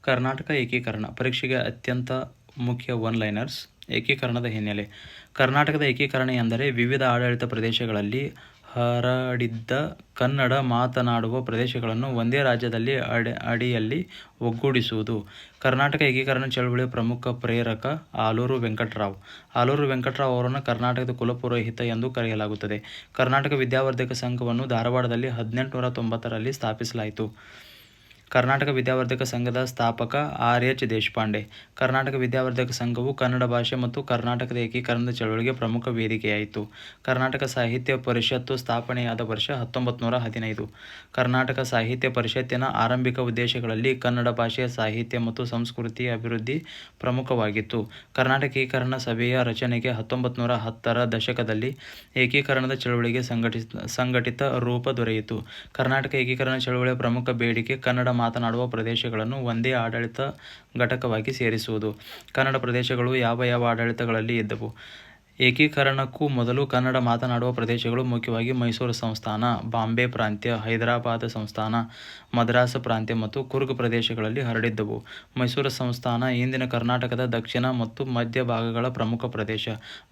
ಕರ್ನಾಟಕ ಏಕೀಕರಣ ಪರೀಕ್ಷೆಗೆ ಅತ್ಯಂತ ಮುಖ್ಯ ಒನ್ ಲೈನರ್ಸ್. ಏಕೀಕರಣದ ಹಿನ್ನೆಲೆ. ಕರ್ನಾಟಕದ ಏಕೀಕರಣ ಎಂದರೆ ವಿವಿಧ ಆಡಳಿತ ಪ್ರದೇಶಗಳಲ್ಲಿ ಹರಡಿದ್ದ ಕನ್ನಡ ಮಾತನಾಡುವ ಪ್ರದೇಶಗಳನ್ನು ಒಂದೇ ರಾಜ್ಯದಲ್ಲಿ ಅಡಿಯಲ್ಲಿ ಒಗ್ಗೂಡಿಸುವುದು. ಕರ್ನಾಟಕ ಏಕೀಕರಣ ಚಳವಳಿಯ ಪ್ರಮುಖ ಪ್ರೇರಕ ಆಲೂರು ವೆಂಕಟರಾವ್. ಆಲೂರು ವೆಂಕಟರಾವ್ ಅವರನ್ನು ಕರ್ನಾಟಕದ ಕುಲಪುರೋಹಿತ ಎಂದು ಕರೆಯಲಾಗುತ್ತದೆ. ಕರ್ನಾಟಕ ವಿದ್ಯಾವರ್ಧಕ ಸಂಘವನ್ನು ಧಾರವಾಡದಲ್ಲಿ 1890ರಲ್ಲಿ ಸ್ಥಾಪಿಸಲಾಯಿತು. ಕರ್ನಾಟಕ ವಿದ್ಯಾವರ್ಧಕ ಸಂಘದ ಸ್ಥಾಪಕ ಆರ್. ಎಚ್. ದೇಶಪಾಂಡೆ. ಕರ್ನಾಟಕ ವಿದ್ಯಾವರ್ಧಕ ಸಂಘವು ಕನ್ನಡ ಭಾಷೆ ಮತ್ತು ಕರ್ನಾಟಕದ ಏಕೀಕರಣದ ಚಳವಳಿಗೆ ಪ್ರಮುಖ ವೇದಿಕೆಯಾಯಿತು. ಕರ್ನಾಟಕ ಸಾಹಿತ್ಯ ಪರಿಷತ್ತು ಸ್ಥಾಪನೆಯಾದ ವರ್ಷ 1915. ಕರ್ನಾಟಕ ಸಾಹಿತ್ಯ ಪರಿಷತ್ತಿನ ಆರಂಭಿಕ ಉದ್ದೇಶಗಳಲ್ಲಿ ಕನ್ನಡ ಭಾಷೆಯ ಸಾಹಿತ್ಯ ಮತ್ತು ಸಂಸ್ಕೃತಿಯ ಅಭಿವೃದ್ಧಿ ಪ್ರಮುಖವಾಗಿತ್ತು. ಕರ್ನಾಟಕ ಏಕೀಕರಣ ಸಭೆಯ ರಚನೆಗೆ 1910ರ ದಶಕದಲ್ಲಿ ಏಕೀಕರಣದ ಚಳವಳಿಗೆ ಸಂಘಟಿತ ರೂಪ ದೊರೆಯಿತು. ಕರ್ನಾಟಕ ಏಕೀಕರಣ ಚಳವಳಿಯ ಪ್ರಮುಖ ಬೇಡಿಕೆ ಕನ್ನಡ ಮಾತನಾಡುವ ಪ್ರದೇಶಗಳನ್ನು ಒಂದೇ ಆಡಳಿತ ಘಟಕವಾಗಿ ಸೇರಿಸುವುದು. ಕನ್ನಡ ಪ್ರದೇಶಗಳು ಯಾವ ಯಾವ ಆಡಳಿತಗಳಲ್ಲಿ ಇದ್ದವು? ಏಕೀಕರಣಕ್ಕೂ ಮೊದಲು ಕನ್ನಡ ಮಾತನಾಡುವ ಪ್ರದೇಶಗಳು ಮುಖ್ಯವಾಗಿ ಮೈಸೂರು ಸಂಸ್ಥಾನ, ಬಾಂಬೆ ಪ್ರಾಂತ್ಯ, ಹೈದರಾಬಾದ್ ಸಂಸ್ಥಾನ, ಮದ್ರಾಸ್ ಪ್ರಾಂತ್ಯ ಮತ್ತು ಕುರ್ಗ್ ಪ್ರದೇಶಗಳಲ್ಲಿ ಹರಡಿದ್ದವು. ಮೈಸೂರು ಸಂಸ್ಥಾನ ಇಂದಿನ ಕರ್ನಾಟಕದ ದಕ್ಷಿಣ ಮತ್ತು ಮಧ್ಯ ಭಾಗಗಳ ಪ್ರಮುಖ ಪ್ರದೇಶ.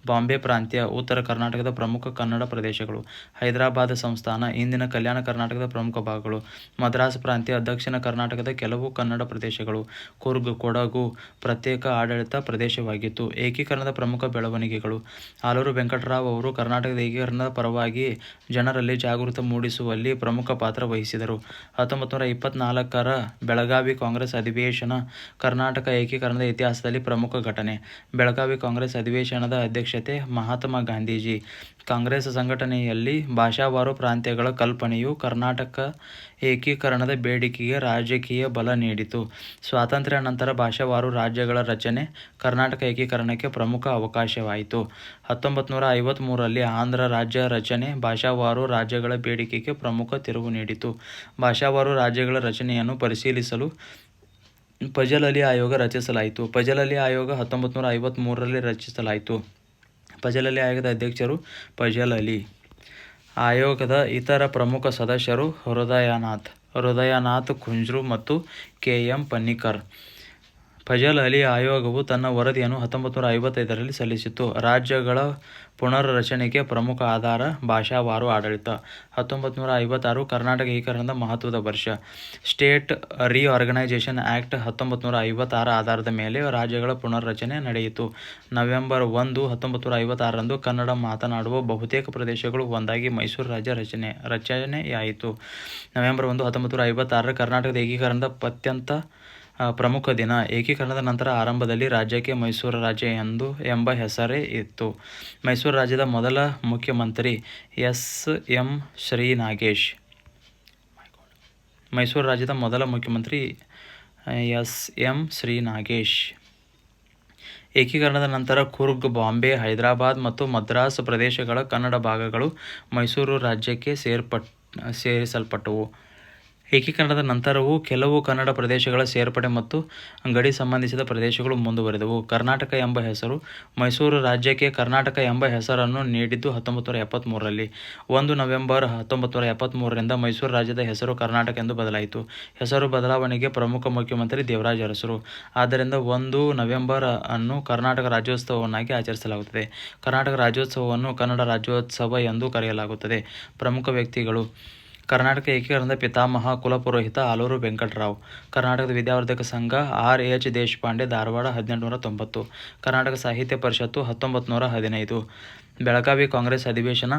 ಬಾಂಬೆ ಪ್ರಾಂತ್ಯ ಉತ್ತರ ಕರ್ನಾಟಕದ ಪ್ರಮುಖ ಕನ್ನಡ ಪ್ರದೇಶಗಳು. ಹೈದರಾಬಾದ್ ಸಂಸ್ಥಾನ ಇಂದಿನ ಕಲ್ಯಾಣ ಕರ್ನಾಟಕದ ಪ್ರಮುಖ ಭಾಗಗಳು. ಮದ್ರಾಸ್ ಪ್ರಾಂತ್ಯ ದಕ್ಷಿಣ ಕರ್ನಾಟಕದ ಕೆಲವು ಕನ್ನಡ ಪ್ರದೇಶಗಳು. ಕುರ್ಗ್ ಕೊಡಗು ಪ್ರತ್ಯೇಕ ಆಡಳಿತ ಪ್ರದೇಶವಾಗಿತ್ತು. ಏಕೀಕರಣದ ಪ್ರಮುಖ ಬೆಳವಣಿಗೆಗಳು. ಆಲೂರು ವೆಂಕಟರಾವ್ ಅವರು ಕರ್ನಾಟಕದ ಏಕೀಕರಣದ ಪರವಾಗಿ ಜನರಲ್ಲಿ ಜಾಗೃತಿ ಮೂಡಿಸುವಲ್ಲಿ ಪ್ರಮುಖ ಪಾತ್ರ ವಹಿಸಿದರು. 1924ರ ಬೆಳಗಾವಿ ಕಾಂಗ್ರೆಸ್ ಅಧಿವೇಶನ ಕರ್ನಾಟಕ ಏಕೀಕರಣದ ಇತಿಹಾಸದಲ್ಲಿ ಪ್ರಮುಖ ಘಟನೆ. ಬೆಳಗಾವಿ ಕಾಂಗ್ರೆಸ್ ಅಧಿವೇಶನದ ಅಧ್ಯಕ್ಷತೆ ಮಹಾತ್ಮ ಗಾಂಧೀಜಿ. ಕಾಂಗ್ರೆಸ್ ಸಂಘಟನೆಯಲ್ಲಿ ಭಾಷಾವಾರು ಪ್ರಾಂತ್ಯಗಳ ಕಲ್ಪನೆಯು ಕರ್ನಾಟಕ ಏಕೀಕರಣದ ಬೇಡಿಕೆಗೆ ರಾಜಕೀಯ ಬಲ ನೀಡಿತು. ಸ್ವಾತಂತ್ರ್ಯ ನಂತರ ಭಾಷಾವಾರು ರಾಜ್ಯಗಳ ರಚನೆ ಕರ್ನಾಟಕ ಏಕೀಕರಣಕ್ಕೆ ಪ್ರಮುಖ ಅವಕಾಶವಾಯಿತು. 1953ರಲ್ಲಿ ಆಂಧ್ರ ರಾಜ್ಯ ರಚನೆ ಭಾಷಾವಾರು ರಾಜ್ಯಗಳ ಬೇಡಿಕೆಗೆ ಪ್ರಮುಖ ತಿರುವು ನೀಡಿತು. ಭಾಷಾವಾರು ರಾಜ್ಯಗಳ ರಚನೆಯನ್ನು ಪರಿಶೀಲಿಸಲು ಫಜಲ್-ಅಲಿ ಆಯೋಗ ರಚಿಸಲಾಯಿತು. ಫಜಲ್-ಅಲಿ ಆಯೋಗ 1953ರಲ್ಲಿ ರಚಿಸಲಾಯಿತು. ಫಜಲ್-ಅಲಿ ಆಯೋಗದ ಅಧ್ಯಕ್ಷರು ಫಜಲ್-ಅಲಿ. ಆಯೋಗದ ಇತರ ಪ್ರಮುಖ ಸದಸ್ಯರು ಹೃದಯನಾಥ್ ಕುಂಜ್ರು ಮತ್ತು ಕೆ. ಎಂ. ಪನ್ನಿಕರ್. ಫಜಲ್-ಅಲಿ ಆಯೋಗವು ತನ್ನ ವರದಿಯನ್ನು 1955ರಲ್ಲಿ ಸಲ್ಲಿಸಿತು. ರಾಜ್ಯಗಳ ಪುನರ್ರಚನೆಗೆ ಪ್ರಮುಖ ಆಧಾರ ಭಾಷಾವಾರು ಆಡಳಿತ. 1956 ಕರ್ನಾಟಕ ಏಕೀಕರಣದ ಮಹತ್ವದ ವರ್ಷ. ಸ್ಟೇಟ್ ರಿಆರ್ಗನೈಜೇಷನ್ ಆಕ್ಟ್ 1956 ಆಧಾರದ ಮೇಲೆ ರಾಜ್ಯಗಳ ಪುನರ್ರಚನೆ ನಡೆಯಿತು. ನವೆಂಬರ್ 1, 1956ರಂದು ಕನ್ನಡ ಮಾತನಾಡುವ ಬಹುತೇಕ ಪ್ರದೇಶಗಳು ಒಂದಾಗಿ ಮೈಸೂರು ರಾಜ್ಯ ರಚನೆಯಾಯಿತು. ನವೆಂಬರ್ 1, 1956 ಕರ್ನಾಟಕದ ಏಕೀಕರಣದ ಅತ್ಯಂತ ಪ್ರಮುಖ ದಿನ. ಏಕೀಕರಣದ ನಂತರ ಆರಂಭದಲ್ಲಿ ರಾಜ್ಯಕ್ಕೆ ಮೈಸೂರು ರಾಜ್ಯ ಎಂಬ ಹೆಸರೇ ಇತ್ತು. ಮೈಸೂರು ರಾಜ್ಯದ ಮೊದಲ ಮುಖ್ಯಮಂತ್ರಿ ಎಸ್. ಎಂ. ಶ್ರೀ ನಾಗೇಶ್. ಮೈಸೂರು ರಾಜ್ಯದ ಮೊದಲ ಮುಖ್ಯಮಂತ್ರಿ ಎಸ್. ಎಂ. ಶ್ರೀ ನಾಗೇಶ್. ಏಕೀಕರಣದ ನಂತರ ಕುರ್ಗ್, ಬಾಂಬೆ, ಹೈದರಾಬಾದ್ ಮತ್ತು ಮದ್ರಾಸ್ ಪ್ರದೇಶಗಳ ಕನ್ನಡ ಭಾಗಗಳು ಮೈಸೂರು ರಾಜ್ಯಕ್ಕೆ ಸೇರಿಸಲ್ಪಟ್ಟವು. ಏಕೀಕರಣದ ನಂತರವೂ ಕೆಲವು ಕನ್ನಡ ಪ್ರದೇಶಗಳ ಸೇರ್ಪಡೆ ಮತ್ತು ಗಡಿ ಸಂಬಂಧಿಸಿದ ಪ್ರದೇಶಗಳು ಮುಂದುವರೆದವು. ಕರ್ನಾಟಕ ಎಂಬ ಹೆಸರು. ಮೈಸೂರು ರಾಜ್ಯಕ್ಕೆ ಕರ್ನಾಟಕ ಎಂಬ ಹೆಸರನ್ನು ನೀಡಿದ್ದು 1973ರಲ್ಲಿ. 1 ನವೆಂಬರ್ 1973ರಿಂದ ಮೈಸೂರು ರಾಜ್ಯದ ಹೆಸರು ಕರ್ನಾಟಕ ಎಂದು ಬದಲಾಯಿತು. ಹೆಸರು ಬದಲಾವಣೆಗೆ ಪ್ರಮುಖ ಮುಖ್ಯಮಂತ್ರಿ ದೇವರಾಜ ಅರಸರು. ಆದ್ದರಿಂದ 1 ನವೆಂಬರ್ ಅನ್ನು ಕರ್ನಾಟಕ ರಾಜ್ಯೋತ್ಸವವನ್ನಾಗಿ ಆಚರಿಸಲಾಗುತ್ತದೆ. ಕರ್ನಾಟಕ ರಾಜ್ಯೋತ್ಸವವನ್ನು ಕನ್ನಡ ರಾಜ್ಯೋತ್ಸವ ಎಂದು ಕರೆಯಲಾಗುತ್ತದೆ. ಪ್ರಮುಖ ವ್ಯಕ್ತಿಗಳು. ಕರ್ನಾಟಕ ಏಕೀಕರಣದ ಪಿತಾಮಹ ಕುಲಪುರೋಹಿತ ಆಲೂರು ವೆಂಕಟರಾವ್. ಕರ್ನಾಟಕದ ವಿದ್ಯಾವರ್ಧಕ ಸಂಘ ಆರ್. ಎಚ್. ದೇಶಪಾಂಡೆ, ಧಾರವಾಡ 1890. ಕರ್ನಾಟಕ ಸಾಹಿತ್ಯ ಪರಿಷತ್ತು 1915. ಬೆಳಗಾವಿ ಕಾಂಗ್ರೆಸ್ ಅಧಿವೇಶನ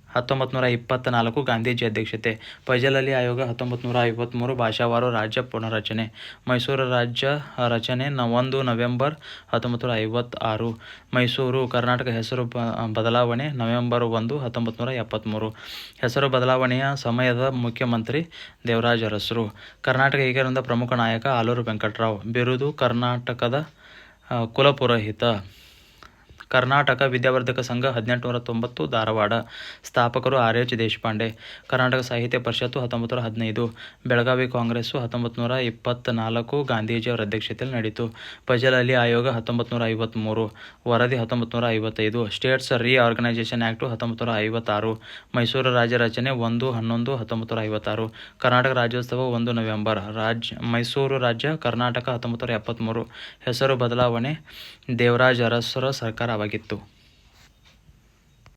1924 ಗಾಂಧೀಜಿ ಅಧ್ಯಕ್ಷತೆ. ಫಜಲ್-ಅಲಿ ಆಯೋಗ 1953 ಭಾಷಾವಾರು ರಾಜ್ಯ ಪುನರ್ರಚನೆ. ಮೈಸೂರು ರಾಜ್ಯ ರಚನೆ 1 ನವೆಂಬರ್ 1956. ಮೈಸೂರು ಕರ್ನಾಟಕ ಹೆಸರು ಬದಲಾವಣೆ ನವೆಂಬರ್ 1, 1973. ಹೆಸರು ಬದಲಾವಣೆಯ ಸಮಯದ ಮುಖ್ಯಮಂತ್ರಿ ದೇವರಾಜ ಅರಸರು. ಕರ್ನಾಟಕ ಏಕೀಕರಣದ ಪ್ರಮುಖ ನಾಯಕ ಆಲೂರು ವೆಂಕಟರಾವ್. ಬಿರುದು: ಕರ್ನಾಟಕದ ಕುಲಪುರೋಹಿತ. ಕರ್ನಾಟಕ ವಿದ್ಯಾವರ್ಧಕ ಸಂಘ 1890 ಧಾರವಾಡ. ಸ್ಥಾಪಕರು ಆರ್.ಎಚ್. ದೇಶಪಾಂಡೆ. ಕರ್ನಾಟಕ ಸಾಹಿತ್ಯ ಪರಿಷತ್ತು 1915. ಬೆಳಗಾವಿ ಕಾಂಗ್ರೆಸ್ಸು 1924 ಗಾಂಧೀಜಿಯವರ ಅಧ್ಯಕ್ಷತೆಯಲ್ಲಿ ನಡೆಯಿತು. ಫಜಲ್ ಅಲಿ ಆಯೋಗ 1953. ವರದಿ 1955. States ರಿಆರ್ಗನೈಜೇಷನ್ act 1956. ಮೈಸೂರು ರಾಜ್ಯ ರಚನೆ 1-11-1956. ಕರ್ನಾಟಕ ರಾಜ್ಯೋತ್ಸವ 1 ನವೆಂಬರ್. ಮೈಸೂರು ರಾಜ್ಯ ಕರ್ನಾಟಕ 1973. ಹೆಸರು ಬದಲಾವಣೆ ದೇವರಾಜ ಅರಸರ ಸರ್ಕಾರವಾಗಿತ್ತು.